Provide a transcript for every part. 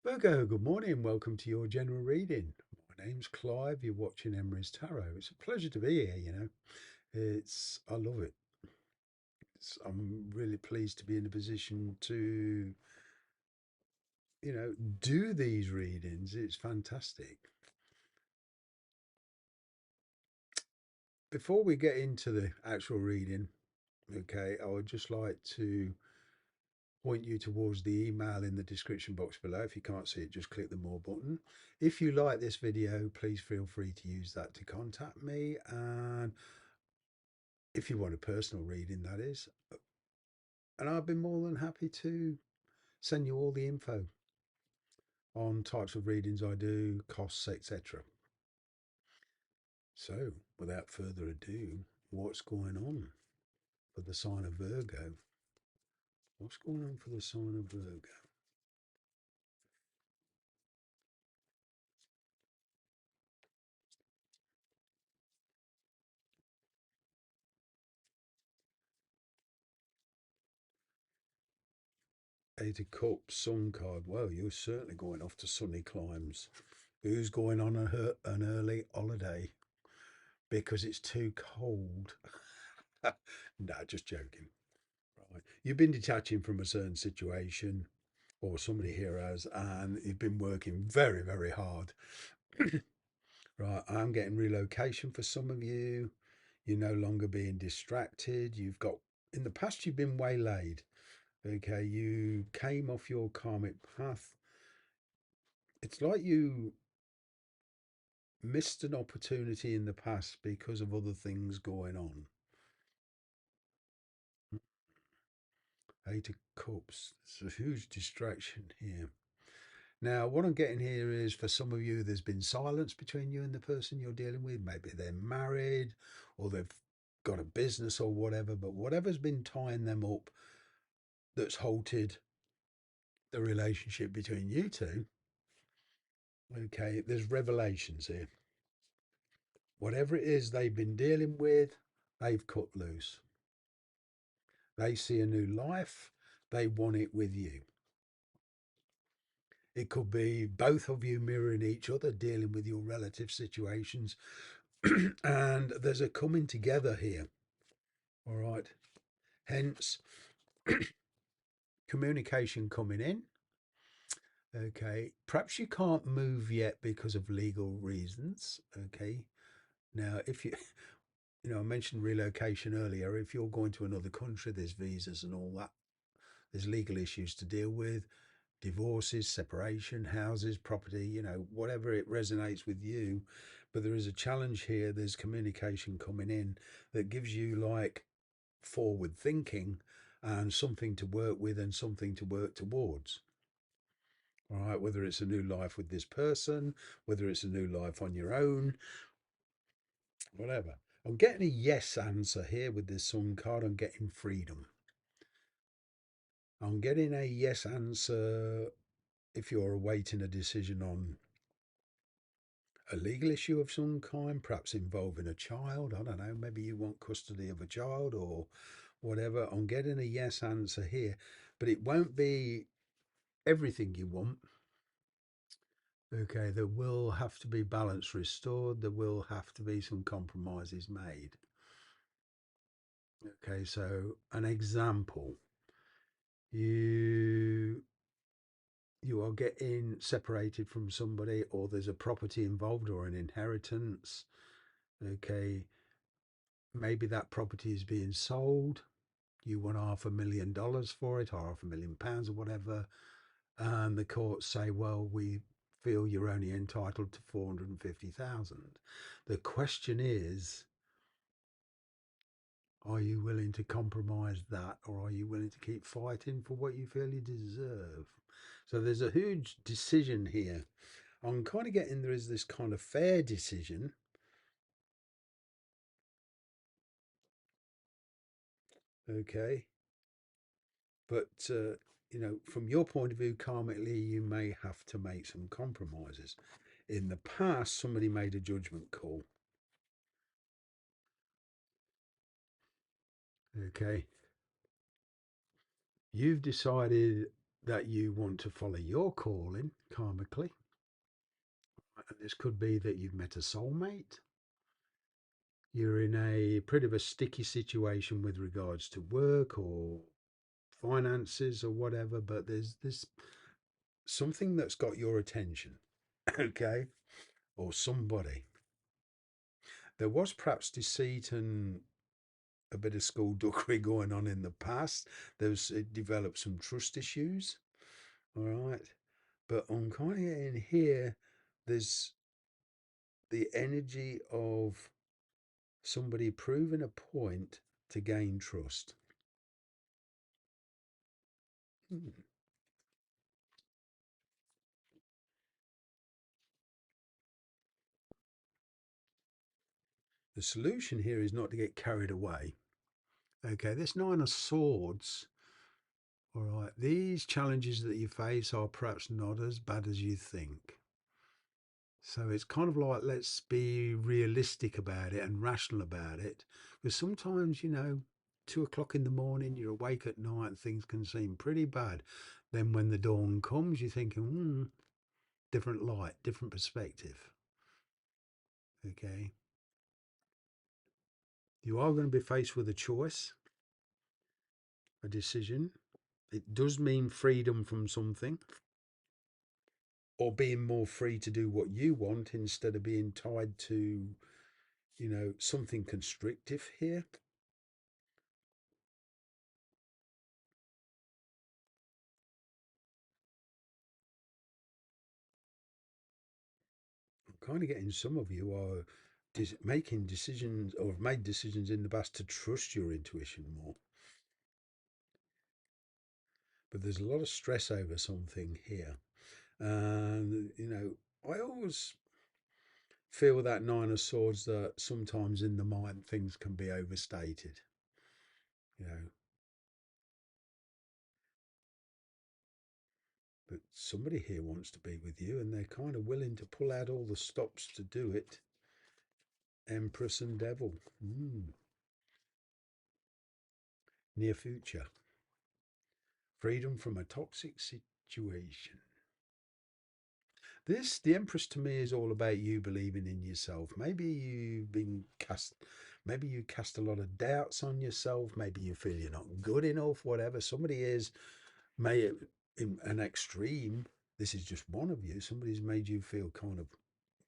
Virgo, good morning. Welcome to your general reading. My name's Clive. You're watching Emery's Tarot. It's a pleasure to be here. I love it. I'm really pleased to be in a position to, do these readings. It's fantastic. Before we get into the actual reading, okay, I would just like to point you towards the email in the description box below. If you can't see it, just click the more button. If you like this video, please feel free to use that to contact me. And if you want a personal reading, that is. And I've been more than happy to send you all the info on types of readings I do, costs, etc. So, without further ado, what's going on for the sign of Virgo? What's going on for the sign of Virgo? Eight of Cups, Sun card. Well, you're certainly going off to sunny climes. Who's going on an early holiday because it's too cold? No, just joking. Right. You've been detaching from a certain situation, or somebody here has, and you've been working very, very hard. Right. I'm getting relocation for some of you. You're no longer being distracted. In the past, you've been waylaid. Okay. You came off your karmic path. It's like you missed an opportunity in the past because of other things going on. Eight of Cups. It's a huge distraction here. Now, what I'm getting here is for some of you, there's been silence between you and the person you're dealing with. Maybe they're married or they've got a business or whatever, but whatever's been tying them up that's halted the relationship between you two, okay, there's revelations here. Whatever it is they've been dealing with, they've cut loose. They see a new life, they want it with you. It could be both of you mirroring each other, dealing with your relative situations. And there's a coming together here. All right. Hence, communication coming in. Okay. Perhaps you can't move yet because of legal reasons. Okay. Now, if you, I mentioned relocation earlier. If you're going to another country, there's visas and all that. There's legal issues to deal with, divorces, separation, houses, property, whatever it resonates with you. But there is a challenge here. There's communication coming in that gives you like forward thinking and something to work with and something to work towards. All right, whether it's a new life with this person, whether it's a new life on your own, whatever. I'm getting a yes answer here with this Sun card. I'm getting freedom. I'm getting a yes answer if you're awaiting a decision on a legal issue of some kind, perhaps involving a child. I don't know, maybe you want custody of a child or whatever. I'm getting a yes answer here, but it won't be everything you want. Okay, there will have to be balance restored. There will have to be some compromises made. Okay, so an example, you you are getting separated from somebody, or there's a property involved or an inheritance. Okay, maybe that property is being sold. You want $500,000 for it, or £500,000 or whatever, and the courts say, well, we feel you're only entitled to 450,000. The question is, are you willing to compromise that, or are you willing to keep fighting for what you feel you deserve? So there's a huge decision here. I'm kind of getting there is this kind of fair decision. Okay. But, from your point of view, karmically, you may have to make some compromises. In the past, somebody made a judgment call. Okay. You've decided that you want to follow your calling karmically. And this could be that you've met a soulmate. You're in a pretty of a sticky situation with regards to work or finances or whatever, but there's something that's got your attention, okay, or somebody. There was perhaps deceit and a bit of skullduggery going on in the past. It developed some trust issues, all right. But I'm kind of in here. There's the energy of somebody proving a point to gain trust. Hmm. The solution here is not to get carried away. Okay, this Nine of Swords, all right, these challenges that you face are perhaps not as bad as you think. So it's kind of like, let's be realistic about it and rational about it. Because sometimes, 2 o'clock in the morning, you're awake at night and things can seem pretty bad. Then when the dawn comes, you're thinking, different light, different perspective. Okay. You are going to be faced with a choice, a decision. It does mean freedom from something, or being more free to do what you want instead of being tied to, something constrictive here. I'm kind of getting some of you are making decisions or have made decisions in the past to trust your intuition more. But there's a lot of stress over something here. And, I always feel that Nine of Swords that sometimes in the mind things can be overstated. You know, but somebody here wants to be with you and they're kind of willing to pull out all the stops to do it. Empress and Devil. Near future. Freedom from a toxic situation. The Empress to me is all about you believing in yourself. Maybe you cast a lot of doubts on yourself. Maybe you feel you're not good enough, whatever. Somebody is, may in an extreme, this is just one of you. Somebody's made you feel kind of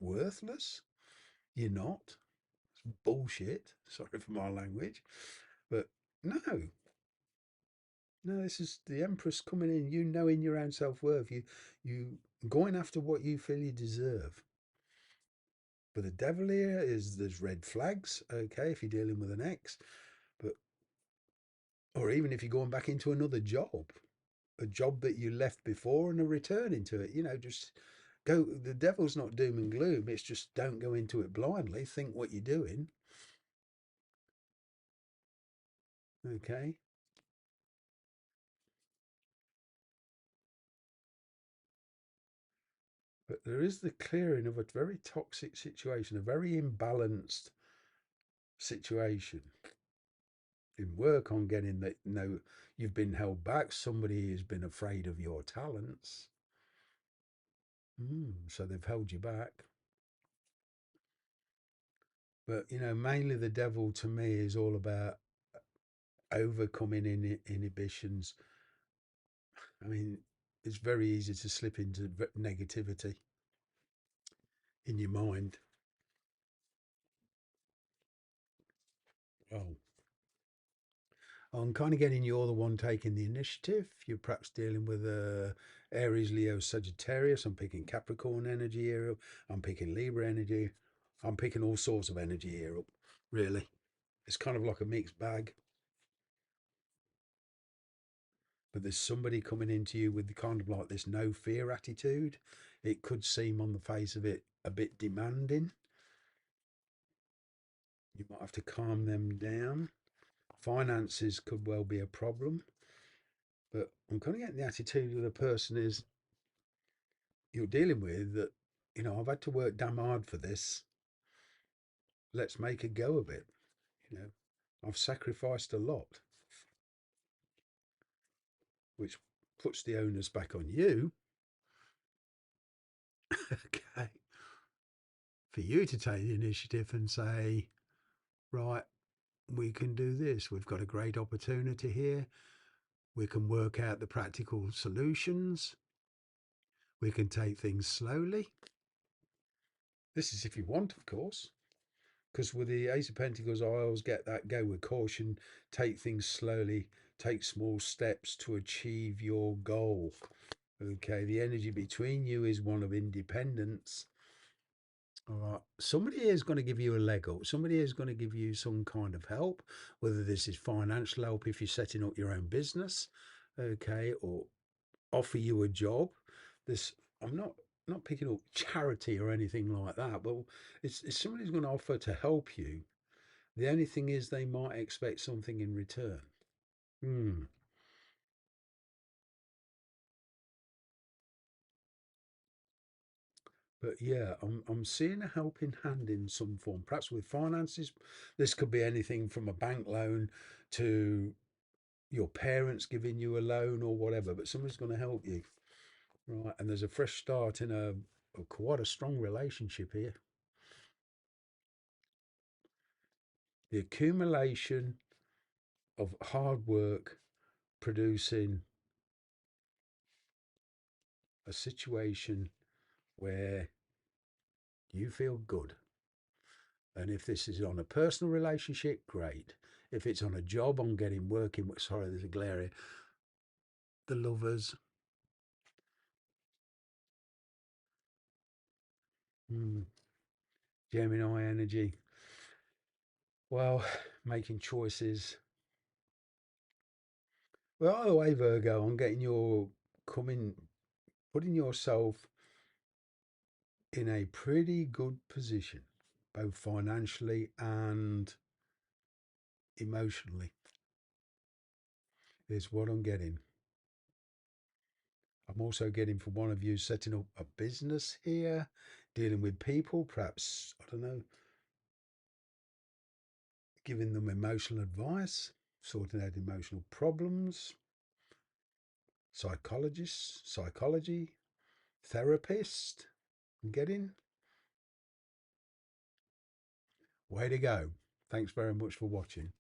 worthless. You're not. It's bullshit. Sorry for my language. But no, no, this is the Empress coming in, you knowing your own self worth, you going after what you feel you deserve. But the devil here is there's red flags, okay, if you're dealing with an ex, but or even if you're going back into another job, a job that you left before and are returning to it, just go. The devil's not doom and gloom, it's just don't go into it blindly. Think what you're doing, okay? But there is the clearing of a very toxic situation, a very imbalanced situation in work on getting that. You've been held back, somebody has been afraid of your talents, so they've held you back. But mainly the devil to me is all about overcoming inhibitions. I mean, it's very easy to slip into negativity in your mind. Oh, I'm kind of getting you're the one taking the initiative. You're perhaps dealing with Aries, Leo, Sagittarius. I'm picking Capricorn energy here up. I'm picking Libra energy. I'm picking all sorts of energy here up. Really, it's kind of like a mixed bag. But there's somebody coming into you with kind of like this no fear attitude. It could seem on the face of it a bit demanding. You might have to calm them down. Finances could well be a problem. But I'm kind of getting the attitude of the person is you're dealing with that, I've had to work damn hard for this. Let's make a go of it. You know, I've sacrificed a lot, which puts the onus back on you. Okay. For you to take the initiative and say, right, we can do this. We've got a great opportunity here. We can work out the practical solutions. We can take things slowly. This is if you want, of course. Because with the Ace of Pentacles, I always get that go with caution, take things slowly, take small steps to achieve your goal. Okay, the energy between you is one of independence. All right, somebody is going to give you a leg up. Somebody is going to give you some kind of help, whether this is financial help if you're setting up your own business, okay, or offer you a job. This, I'm not picking up charity or anything like that, but it's somebody's going to offer to help you. The only thing is they might expect something in return. Hmm. But yeah, I'm seeing a helping hand in some form, perhaps with finances. This could be anything from a bank loan to your parents giving you a loan or whatever, but somebody's going to help you. Right. And there's a fresh start in a quite a strong relationship here. The accumulation of hard work producing a situation where you feel good. And if this is on a personal relationship, great. If it's on a job, I'm getting working with, sorry, there's a glare here. The lovers, Gemini energy. Well, making choices. Well, oh, hey, Virgo, I'm getting your coming, putting yourself in a pretty good position, both financially and emotionally, is what I'm getting. I'm also getting from one of you setting up a business here, dealing with people, perhaps, I don't know, giving them emotional advice, sorting out emotional problems, psychologists, psychology, therapist. I'm getting. Way to go. Thanks very much for watching.